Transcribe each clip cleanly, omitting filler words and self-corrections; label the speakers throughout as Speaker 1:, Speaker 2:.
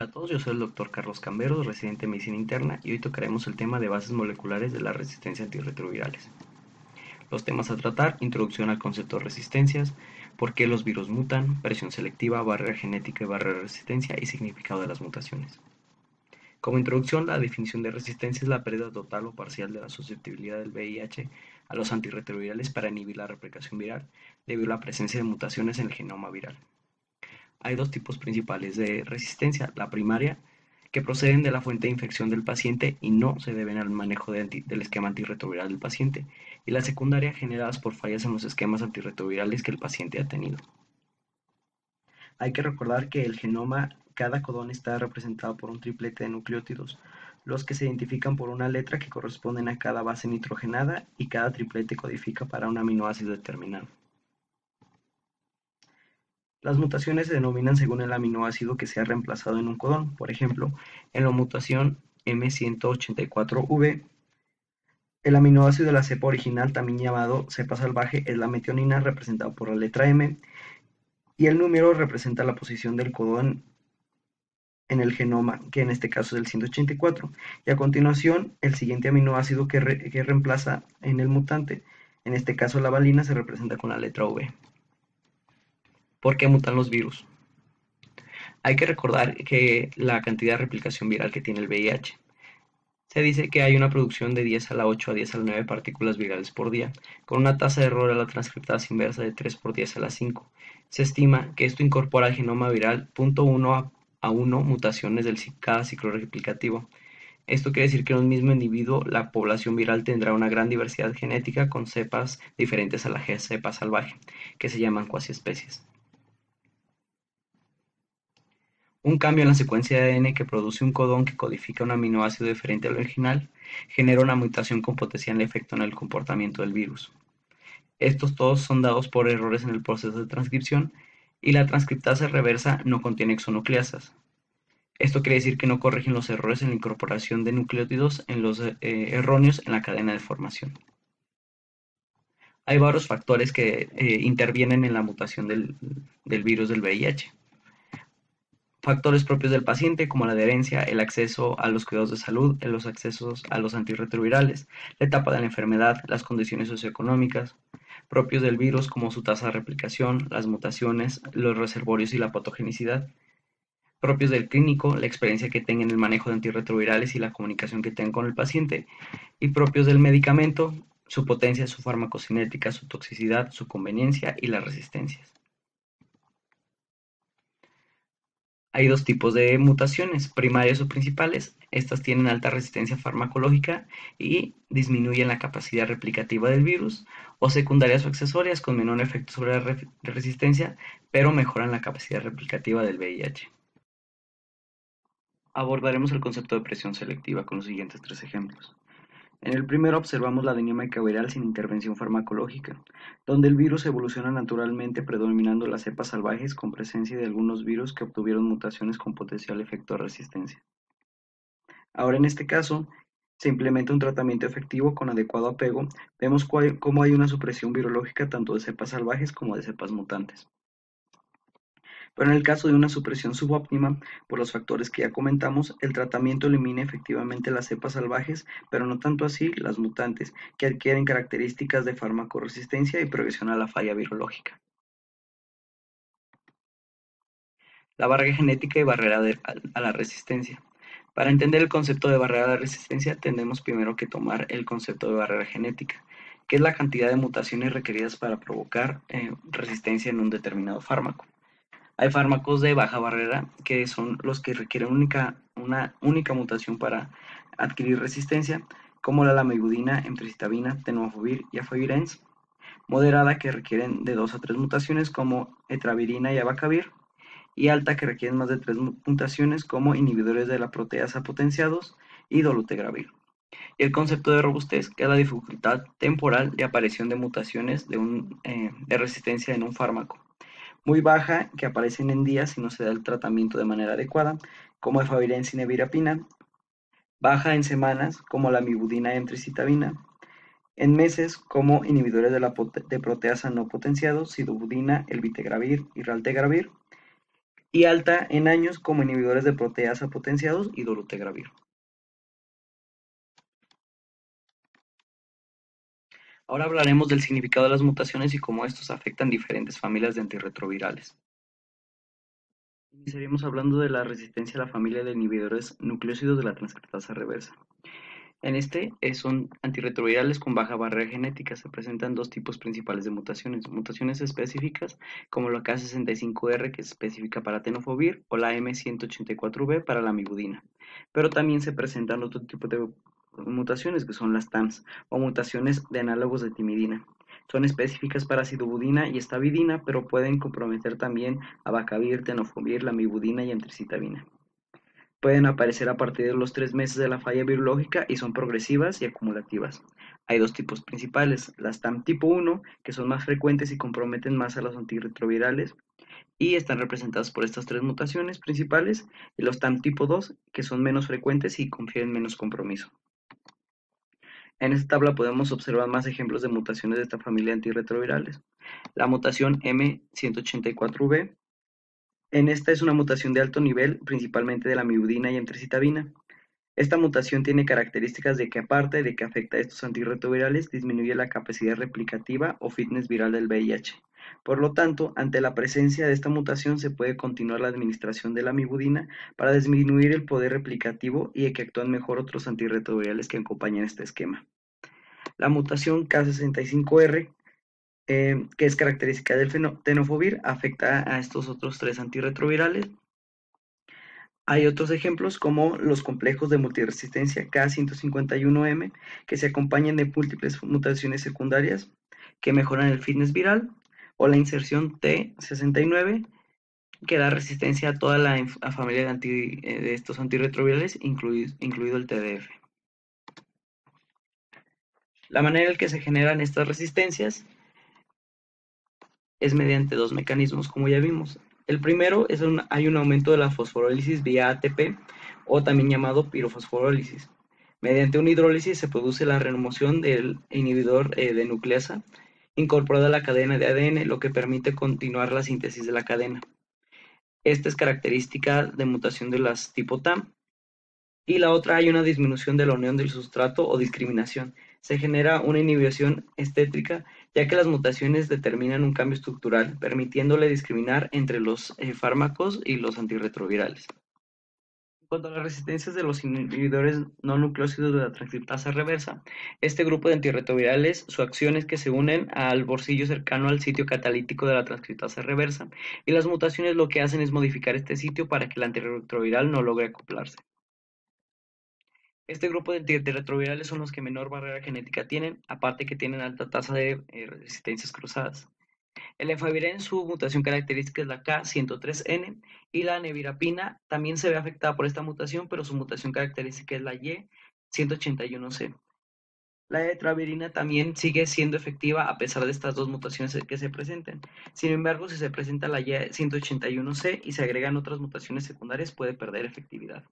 Speaker 1: Hola a todos, yo soy el doctor Carlos Camberos, residente en medicina interna, y hoy tocaremos el tema de bases moleculares de la resistencia a antirretrovirales. Los temas a tratar: introducción al concepto de resistencias, por qué los virus mutan, presión selectiva, barrera genética y barrera de resistencia y significado de las mutaciones. Como introducción, la definición de resistencia es la pérdida total o parcial de la susceptibilidad del VIH a los antirretrovirales para inhibir la replicación viral, debido a la presencia de mutaciones en el genoma viral. Hay dos tipos principales de resistencia: la primaria, que proceden de la fuente de infección del paciente y no se deben al manejo del esquema antirretroviral del paciente, y la secundaria, generadas por fallas en los esquemas antirretrovirales que el paciente ha tenido. Hay que recordar que el genoma, cada codón está representado por un triplete de nucleótidos, los que se identifican por una letra que corresponden a cada base nitrogenada, y cada triplete codifica para un aminoácido determinado. Las mutaciones se denominan según el aminoácido que sea reemplazado en un codón. Por ejemplo, en la mutación M184V, el aminoácido de la cepa original, también llamado cepa salvaje, es la metionina, representada por la letra M, y el número representa la posición del codón en el genoma, que en este caso es el 184. Y a continuación, el siguiente aminoácido que reemplaza en el mutante, en este caso la valina, se representa con la letra V. ¿Por qué mutan los virus? Hay que recordar que la cantidad de replicación viral que tiene el VIH. Se dice que hay una producción de 10 a la 8 a 10 a la 9 partículas virales por día, con una tasa de error a la transcriptasa inversa de 3 por 10 a la 5. Se estima que esto incorpora al genoma viral 0.1 a 1 mutaciones de cada ciclo replicativo. Esto quiere decir que en un mismo individuo la población viral tendrá una gran diversidad genética con cepas diferentes a la cepa salvaje, que se llaman cuasiespecies. Un cambio en la secuencia de ADN que produce un codón que codifica un aminoácido diferente al original genera una mutación con potencial efecto en el comportamiento del virus. Estos todos son dados por errores en el proceso de transcripción, y la transcriptasa reversa no contiene exonucleasas. Esto quiere decir que no corrigen los errores en la incorporación de nucleótidos en los erróneos en la cadena de formación. Hay varios factores que intervienen en la mutación del virus del VIH. Factores propios del paciente, como la adherencia, el acceso a los cuidados de salud, los accesos a los antirretrovirales, la etapa de la enfermedad, las condiciones socioeconómicas. Propios del virus, como su tasa de replicación, las mutaciones, los reservorios y la patogenicidad. Propios del clínico, la experiencia que tenga en el manejo de antirretrovirales y la comunicación que tenga con el paciente. Y propios del medicamento, su potencia, su farmacocinética, su toxicidad, su conveniencia y las resistencias. Hay dos tipos de mutaciones: primarias o principales. Estas tienen alta resistencia farmacológica y disminuyen la capacidad replicativa del virus; o secundarias o accesorias, con menor efecto sobre la resistencia, pero mejoran la capacidad replicativa del VIH. Abordaremos el concepto de presión selectiva con los siguientes tres ejemplos. En el primero observamos la dinámica viral sin intervención farmacológica, donde el virus evoluciona naturalmente predominando las cepas salvajes con presencia de algunos virus que obtuvieron mutaciones con potencial efecto de resistencia. Ahora, en este caso, se implementa un tratamiento efectivo con adecuado apego. Vemos cómo hay una supresión virológica tanto de cepas salvajes como de cepas mutantes. Pero en el caso de una supresión subóptima, por los factores que ya comentamos, el tratamiento elimina efectivamente las cepas salvajes, pero no tanto así las mutantes, que adquieren características de farmacoresistencia y progresión a la falla virológica. La barrera genética y barrera a la resistencia. Para entender el concepto de barrera de resistencia, tendremos primero que tomar el concepto de barrera genética, que es la cantidad de mutaciones requeridas para provocar resistencia en un determinado fármaco. Hay fármacos de baja barrera, que son los que requieren una única mutación para adquirir resistencia, como la lamivudina, emtricitabina, tenofovir y afavirenz; moderada, que requieren de 2 a 3 mutaciones, como etravirina y abacavir; y alta, que requieren más de 3 mutaciones, como inhibidores de la proteasa potenciados y dolutegravir. Y el concepto de robustez, que es la dificultad temporal de aparición de mutaciones de resistencia en un fármaco; muy baja, que aparecen en días si no se da el tratamiento de manera adecuada, como efavirenz y nevirapina; baja en semanas, como la mibudina y emtricitabina; en meses, como inhibidores de proteasa no potenciados, sidobudina, elvitegravir y raltegravir; y alta en años como inhibidores de proteasa potenciados y dolutegravir. Ahora hablaremos del significado de las mutaciones y cómo estos afectan diferentes familias de antirretrovirales. Iniciaríamos hablando de la resistencia a la familia de inhibidores nucleósidos de la transcriptasa reversa. En este son antirretrovirales con baja barrera genética. Se presentan dos tipos principales de mutaciones. Mutaciones específicas como la K65R, que es específica para tenofovir, o la M184V para la amibudina. Pero también se presentan otro tipo de mutaciones que son las TAMS o mutaciones de análogos de timidina. Son específicas para acidobudina y estavidina, pero pueden comprometer también a bacavir, tenofovir, lamivudina y antricitabina. Pueden aparecer a partir de los 3 meses de la falla virológica y son progresivas y acumulativas. Hay dos tipos principales, las TAM tipo 1, que son más frecuentes y comprometen más a los antirretrovirales, y están representadas por estas tres mutaciones principales, y los TAM tipo 2, que son menos frecuentes y confieren menos compromiso. En esta tabla podemos observar más ejemplos de mutaciones de esta familia de antirretrovirales. La mutación M184V, en esta es una mutación de alto nivel, principalmente de la amibudina y antricitabina. Esta mutación tiene características de que aparte de que afecta a estos antirretrovirales, disminuye la capacidad replicativa o fitness viral del VIH. Por lo tanto, ante la presencia de esta mutación se puede continuar la administración de la amibudina para disminuir el poder replicativo y que actúen mejor otros antirretrovirales que acompañan este esquema. La mutación K65R, que es característica del tenofovir, afecta a estos otros tres antirretrovirales. Hay otros ejemplos como los complejos de multiresistencia K151M, que se acompañan de múltiples mutaciones secundarias que mejoran el fitness viral, o la inserción T69, que da resistencia a toda la familia de estos antirretrovirales, incluido el TDF. La manera en que se generan estas resistencias es mediante dos mecanismos, como ya vimos. El primero es hay un aumento de la fosforólisis vía ATP, o también llamado pirofosforólisis. Mediante una hidrólisis se produce la remoción del inhibidor de nucleasa incorporado a la cadena de ADN, lo que permite continuar la síntesis de la cadena. Esta es característica de mutación de las tipo TAM. Y la otra, hay una disminución de la unión del sustrato o discriminación. Se genera una inhibición estétrica, ya que las mutaciones determinan un cambio estructural, permitiéndole discriminar entre los fármacos y los antirretrovirales. En cuanto a las resistencias de los inhibidores no nucleósidos de la transcriptasa reversa, este grupo de antirretrovirales, su acción es que se unen al bolsillo cercano al sitio catalítico de la transcriptasa reversa, y las mutaciones lo que hacen es modificar este sitio para que el antirretroviral no logre acoplarse. Este grupo de antirretrovirales son los que menor barrera genética tienen, aparte que tienen alta tasa de resistencias cruzadas. El efavirenz, su mutación característica es la K103N, y la nevirapina también se ve afectada por esta mutación, pero su mutación característica es la Y181C. La etravirina también sigue siendo efectiva a pesar de estas dos mutaciones que se presenten. Sin embargo, si se presenta la Y181C y se agregan otras mutaciones secundarias, puede perder efectividad.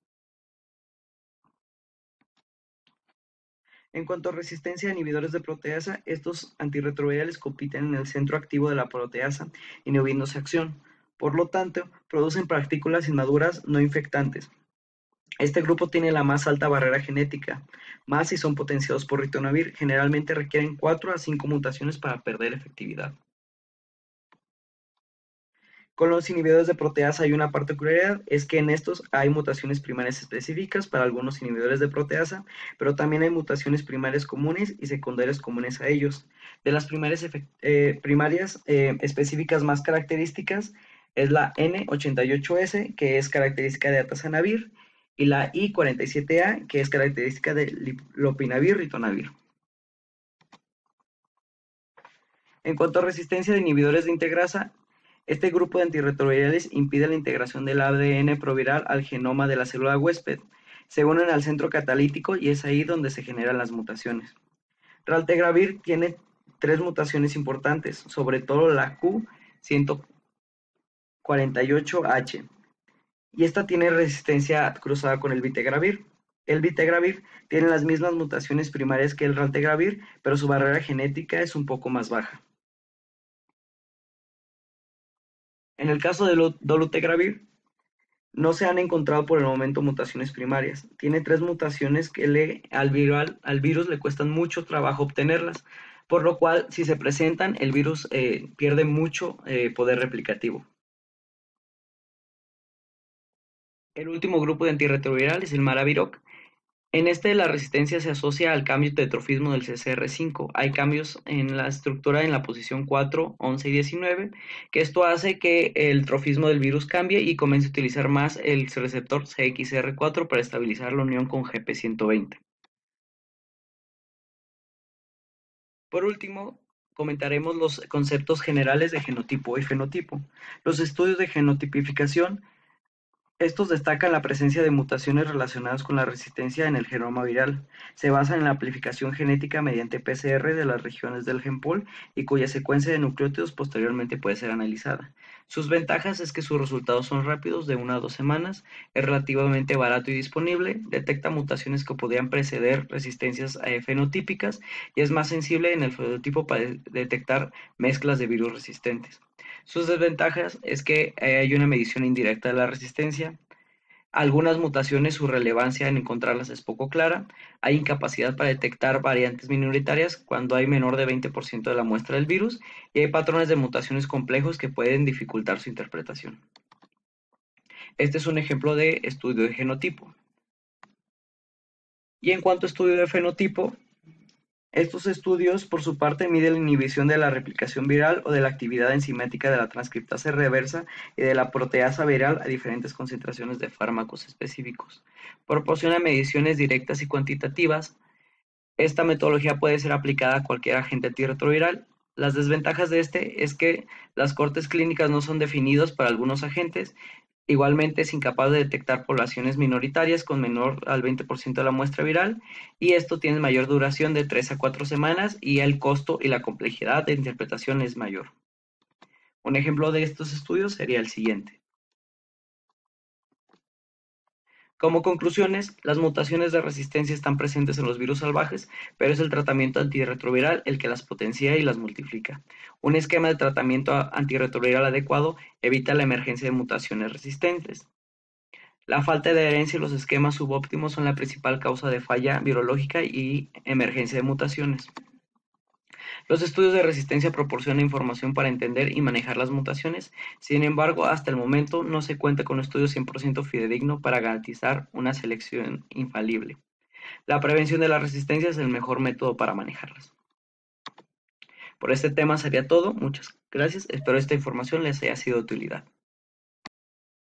Speaker 1: En cuanto a resistencia a inhibidores de proteasa, estos antirretrovirales compiten en el centro activo de la proteasa, inhibiendo su acción. Por lo tanto, producen partículas inmaduras no infectantes. Este grupo tiene la más alta barrera genética, más si son potenciados por ritonavir, generalmente requieren 4 a 5 mutaciones para perder efectividad. Con los inhibidores de proteasa hay una particularidad, es que en estos hay mutaciones primarias específicas para algunos inhibidores de proteasa, pero también hay mutaciones primarias comunes y secundarias comunes a ellos. De las primarias específicas más características es la N88S, que es característica de atazanavir, y la I47A, que es característica de lopinavir-ritonavir. En cuanto a resistencia de inhibidores de integrasa, este grupo de antirretrovirales impide la integración del ADN proviral al genoma de la célula huésped. Se unen al centro catalítico y es ahí donde se generan las mutaciones. Raltegravir tiene 3 mutaciones importantes, sobre todo la Q148H, y esta tiene resistencia cruzada con el vitegravir. El vitegravir tiene las mismas mutaciones primarias que el raltegravir, pero su barrera genética es un poco más baja. En el caso de dolutegravir, No se han encontrado por el momento mutaciones primarias. Tiene tres mutaciones que al virus le cuestan mucho trabajo obtenerlas, por lo cual si se presentan el virus pierde mucho poder replicativo. El último grupo de antirretroviral es el Maraviroc. En este la resistencia se asocia al cambio de trofismo del CCR5. Hay cambios en la estructura en la posición 4, 11 y 19, que esto hace que el trofismo del virus cambie y comience a utilizar más el receptor CXR4 para estabilizar la unión con GP120. Por último, comentaremos los conceptos generales de genotipo y fenotipo. Los estudios de genotipificación. Estos destacan la presencia de mutaciones relacionadas con la resistencia en el genoma viral. Se basan en la amplificación genética mediante PCR de las regiones del gen pool y cuya secuencia de nucleótidos posteriormente puede ser analizada. Sus ventajas es que sus resultados son rápidos, de 1 a 2 semanas, es relativamente barato y disponible, detecta mutaciones que podrían preceder resistencias fenotípicas y es más sensible en el fenotipo para detectar mezclas de virus resistentes. Sus desventajas es que hay una medición indirecta de la resistencia. Algunas mutaciones, su relevancia en encontrarlas es poco clara. Hay incapacidad para detectar variantes minoritarias cuando hay menor de 20% de la muestra del virus y hay patrones de mutaciones complejos que pueden dificultar su interpretación. Este es un ejemplo de estudio de genotipo. Y en cuanto a estudio de fenotipo, estos estudios, por su parte, miden la inhibición de la replicación viral o de la actividad enzimática de la transcriptasa reversa y de la proteasa viral a diferentes concentraciones de fármacos específicos. Proporciona mediciones directas y cuantitativas. Esta metodología puede ser aplicada a cualquier agente antirretroviral. Las desventajas de este es que las cortes clínicas no son definidos para algunos agentes. Igualmente es incapaz de detectar poblaciones minoritarias con menor al 20% de la muestra viral y esto tiene mayor duración de 3 a 4 semanas y el costo y la complejidad de interpretación es mayor. Un ejemplo de estos estudios sería el siguiente. Como conclusiones, las mutaciones de resistencia están presentes en los virus salvajes, pero es el tratamiento antirretroviral el que las potencia y las multiplica. Un esquema de tratamiento antirretroviral adecuado evita la emergencia de mutaciones resistentes. La falta de adherencia y los esquemas subóptimos son la principal causa de falla virológica y emergencia de mutaciones. Los estudios de resistencia proporcionan información para entender y manejar las mutaciones. Sin embargo, hasta el momento no se cuenta con un estudio 100% fidedigno para garantizar una selección infalible. La prevención de la resistencia es el mejor método para manejarlas. Por este tema sería todo. Muchas gracias. Espero esta información les haya sido de utilidad.